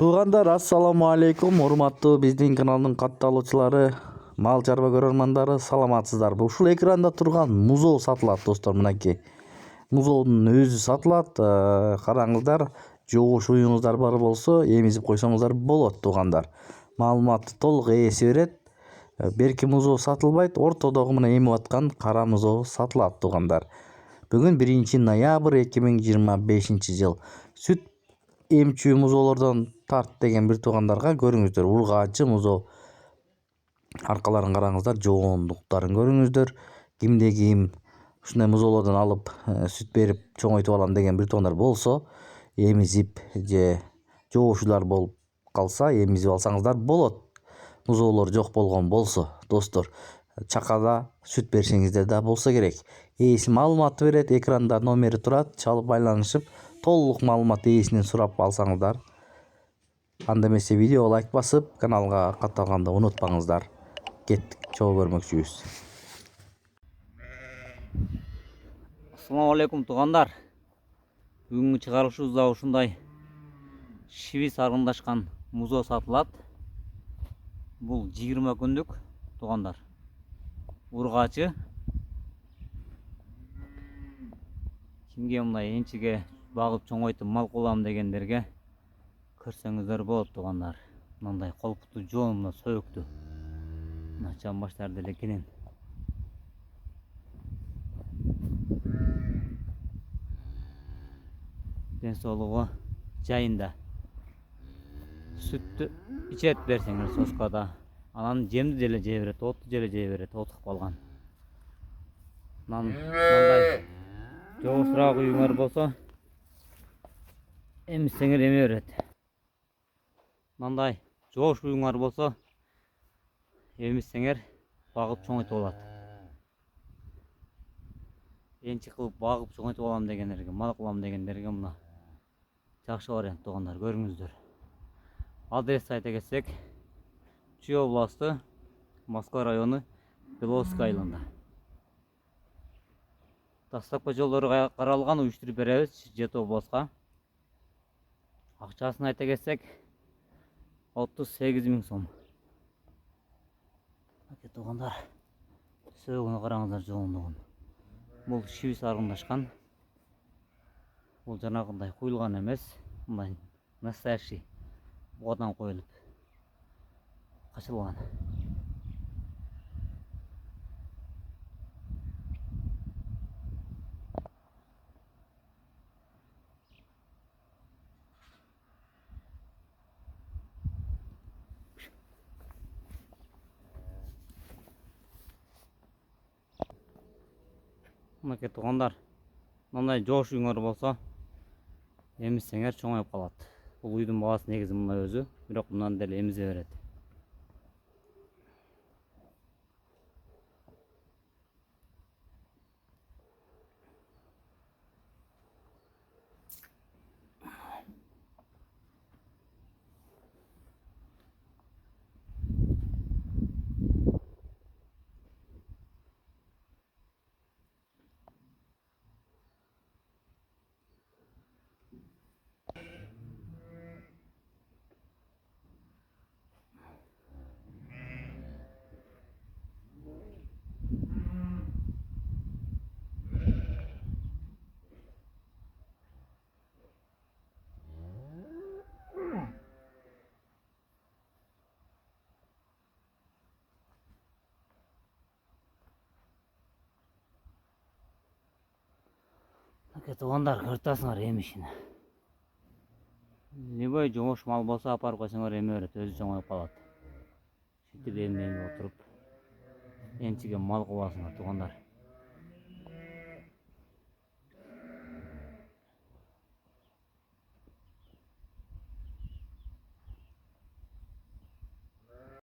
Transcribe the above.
Туугандар, ассаламу алейкум. Урматтуу биздин каналдын катталуучулары, мал чарба көрөрмандары, саламатсыздарбы? Ушул экранда турган музоо сатылат, достор. Мынакей музоодун өзү сатылат. Караңыздар, жогуш уюңуздар бар болсо, эмизип койсоңуздар болот, туугандар. Маалыматты толук ээси берет. Берки музоо сатылбайт, ортодогу мына эмип аткан кара музоо сатылат, туугандар. Бүгүн 1-ноябрь 2025 жыл. Сүт эмчүү музоолордон тарт деген бир туугандарга көрүңүздөр. Ургаачы музоо аркаларын караңыздар, жоондуктарын көрүңүздөр. Кимде ким ушундай музоолордон алып сүт берип чоңойтуп алам деген бир туугандар болсо, эмизип же жоошулар болуп калса, эмизип алсаңыздар болот. Музоолор жок болгон болсо, достор, чакада сүт берсеңиздер да болсо керек. Ээси маалыматты берет, экранда номери турат, чалып байланышып, толук маалымат ээсинен сурап алсаңыздар. Анда эмесе видеого лайк басып, каналга катталганды унутпаңыздар. Кеттик, чогуу көрмөкчүбүз. Ассаламу алейкум, туугандар. Бүгүнкү чыгарылышыбызда ушундай шиби саргындашкан музоо сатылат. Бул 20 күндүк, туугандар. Ургаачы. Кимге мындай энчиге багып чоңойтуп мал кылам дегендерге көрсөңүздөр болот, туугандар. Мындай колпуктуу жоон, мына сөйөктүү. Мына жан баштары деле кенен. Ден соолугу жайында. Сүттү ичет берсеңер соскада. Анан жемди деле жей берет, отту деле жей берет, отук калган. Мындай жогушураак үйүңөр болсо, эмизсеңер эме берет. Мындай жоош үйүңөр болсо, эмизсеңер багып чоңойтуп алат. Энчи кылып багып чоңойтуп алам дегендерге, мал кылам дегендерге мына жакшы вариант, туугандар, көрүңүздөр. Адрести айта кетсек, Чүй областы, Москва району, Беловский айылында. Доставка жолдору каралган, уюштуруп беребиз жети областка. Акчасын айта кетсек, 38 000 сом. Туугандар, сөөгүнү караңыздар, жоондугун. Бул шиби саргындашкан. Бул жанагындай куюлган эмес, мындай настоящий бугадан коюлуп качылган. Мынакей, туугандар, мындай жоош үйүңөр болсо, эмизсеңер чоңоюп калат. Бул үйдүн баасы негизи мындай өзү, бирок мындан деле эмизе берет. Туугандар, көрүп эмишин. Любой жомош мал болсо апарып койсоңор эме берет, өзү чоңоюп калат. Сөйтүп эми отуруп энчиге мал кыласыңар, туугандар.